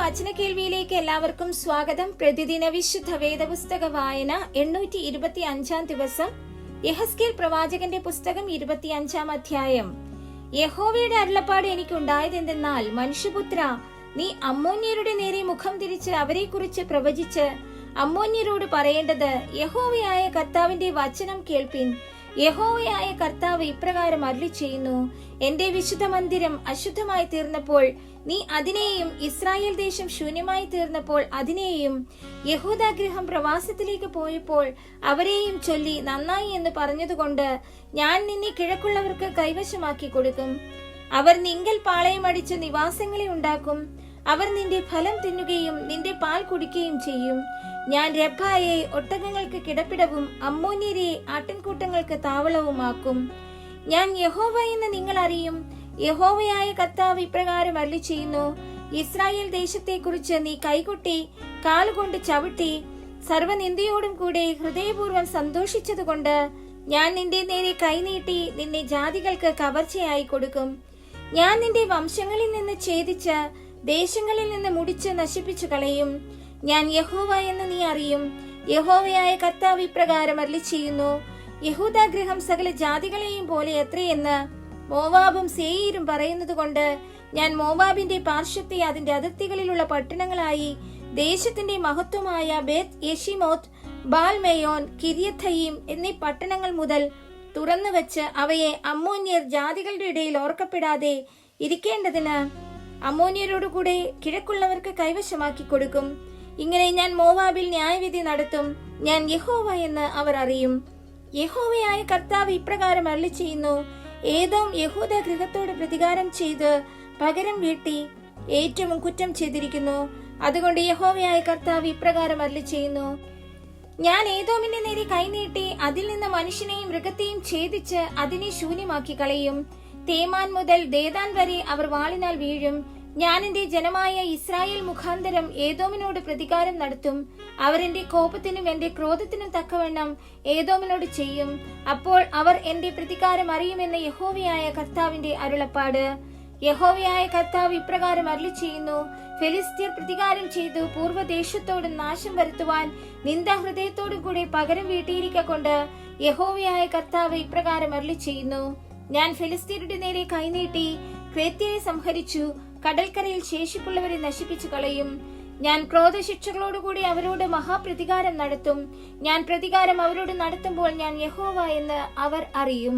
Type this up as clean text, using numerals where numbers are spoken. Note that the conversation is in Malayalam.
വചന കേൾവിയിലേക്ക് എല്ലാവർക്കും സ്വാഗതം. പ്രതിദിന വിശുദ്ധ വേദപുസ്തക വായന 825 ദിവസം. യെഹെസ്കേൽ പ്രവാചകന്റെ പുസ്തകം 25 അധ്യായം. യഹോവയുടെ അരുളപ്പാട് എനിക്കുണ്ടായതെന്തെന്നാൽ, മനുഷ്യപുത്ര, നീ അമ്മോന്യരുടെ നേരെ മുഖം തിരിച്ച് അവരെ കുറിച്ച് പ്രവചിച്ച് അമ്മോന്യരോട് പറയേണ്ടത്, യഹോവയായ കർത്താവിന്റെ വചനം കേൾപ്പിൻ. യഹോവയായ കർത്താവ് ഇപ്രകാരം അരുളിച്ചെയ്യുന്നു, എന്റെ വിശുദ്ധ മന്ദിരം അശുദ്ധമായി തീർന്നപ്പോൾ നീ അതിനെയും ഇസ്രായേൽ ദേശം ശൂന്യമായി തീർന്നപ്പോൾ അതിനെയും യഹൂദാഗൃഹം പ്രവാസത്തിലേക്ക് പോയപ്പോൾ അവരെയും ചൊല്ലി നന്നായി എന്ന് പറഞ്ഞതുകൊണ്ട് ഞാൻ നിന്നെ കിഴക്കുള്ളവർക്ക് കൈവശമാക്കി കൊടുക്കും. അവർ നിങ്കൽ പാളയമടിച്ച് നിവാസങ്ങളെ ഉണ്ടാക്കും. അവർ നിന്റെ ഫലം തിന്നുകയും നിന്റെ പാൽ കുടിക്കുകയും ചെയ്യും. ഞാൻ രബ്ബായെ ഒട്ടകങ്ങൾക്ക് കിടപ്പിടവും അമ്മോന്യരെ ആട്ടിൻകൂട്ടങ്ങൾക്ക് താവളവുമാക്കും. ഞാൻ യഹോവ എന്ന് നിങ്ങൾ അറിയും. യഹോവയായ കർത്താവ് ഇപ്രകാരം അരുളിച്ചെയ്യുന്നു, ഇസ്രായേൽ ദേശത്തെക്കുറിച്ച് നീ കൈകൊട്ടി കാലുകൊണ്ട് ചവിട്ടി സർവ്വനിന്ദയോടും കൂടെ ഹൃദയപൂർവ്വം സന്തോഷിച്ചതുകൊണ്ട് ഞാൻ നിന്റെ നേരെ കൈനീട്ടി നിന്നെ ജാതികൾക്ക് കവർച്ചയായി കൊടുക്കും. ഞാൻ നിന്റെ വംശങ്ങളിൽ നിന്ന് ഛേദിച്ച് ദേശങ്ങളിൽ നിന്ന് മുടിച്ച് നശിപ്പിച്ചു കളയും. ഞാൻ യഹോവ എന്ന് നീ അറിയും. യഹോവയായ കർത്താവ് ഇപ്രകാരം അരുളിച്ചെയ്യുന്നു, യഹൂദാഗൃഹം സകല ജാതികളെയും പോലെ എത്രയെന്ന് മോവാബും സേയീരും പറയുന്നത് കൊണ്ട് ഞാൻ മോവാബിന്റെ പാർശ്വത്തെ അതിന്റെ അതിർത്തികളിലുള്ള പട്ടണങ്ങളായി ദേശത്തിന്റെ മഹത്വമായ ബേത്ത് യെഷിമോത്ത്, ബാൽമേയോൻ, കിര്യത്തയീം എന്നീ പട്ടണങ്ങൾ മുതൽ തുറന്നു വെച്ച് അവയെ അമ്മോന്യർ ജാതികളുടെ ഇടയിൽ ഓർക്കപ്പെടാതെ ഇരിക്കേണ്ടതിന് അമ്മോന്യരോടുകൂടെ കിഴക്കുള്ളവർക്ക് കൈവശമാക്കി കൊടുക്കും. ഇങ്ങനെ ഞാൻ മോവാബിൽ ന്യായവിധി നടത്തും. ഞാൻ യഹോവ എന്ന് അവർ അറിയും. യഹോവയായ കർത്താവ് ഇപ്രകാരം അരുളിച്ചെയ്യുന്നു, ഏദോം യഹൂദ ഗൃഹത്തോട് പ്രതികാരം ചെയ്ത് പകരം വീട്ടി ഏറ്റവും കുറ്റം ചെയ്തിരിക്കുന്നു. അതുകൊണ്ട് യഹോവയായ കർത്താവ് ഇപ്രകാരം അരുളിച്ചെയ്യുന്നു, ഞാൻ ഏദോമിന്റെ നേരെ കൈനീട്ടി അതിൽ നിന്ന് മനുഷ്യനെയും മൃഗത്തെയും ഛേദിച്ച് അതിനെ ശൂന്യമാക്കി കളയും. തേമാൻ മുതൽ ദേദാൻ വരെ അവർ വാളിനാൽ വീഴും. ഞാൻ എന്റെ ജനമായ ഇസ്രായേൽ മുഖാന്തരം ഏദോമിനോട് പ്രതികാരം നടത്തും. അവർ എന്റെ കോപത്തിനും എന്റെ ക്രോധത്തിനും തക്കവണ്ണം ഏദോമിനോട് ചെയ്യും. അപ്പോൾ അവർ എന്റെ പ്രതികാരം അറിയുമെന്ന് യഹോവയായ കർത്താവിന്റെ അരുളപ്പാട്. യഹോവയായ കർത്താവ് ഇപ്രകാരം അരുളിച്ചെയ്യുന്നു, ഫെലിസ്ത്യർ പ്രതികാരം ചെയ്തു പൂർവ്വദേശത്തോട് നാശം വരുത്തുവാൻ നിന്ദാഹൃദയത്തോടും കൂടെ പകരം വീട്ടിയിരിക്കൊണ്ട് യഹോവയായ കർത്താവ് ഇപ്രകാരം അരുളിച്ചെയ്യുന്നു, ഞാൻ ഫെലിസ്ത്യരുടെ നേരെ കൈനീട്ടി ക്രേത്യരെ സംഹരിച്ചു, കടൽക്കരയിൽ ശേഷിപ്പുള്ളവരെ നശിപ്പിച്ചു കളയും. ഞാൻ ക്രോധശിക്ഷകളോടുകൂടി അവരോട് മഹാപ്രതികാരം നടത്തും. ഞാൻ പ്രതികാരം അവരോട് നടത്തുമ്പോൾ ഞാൻ യഹോവ എന്ന് അവർ അറിയും.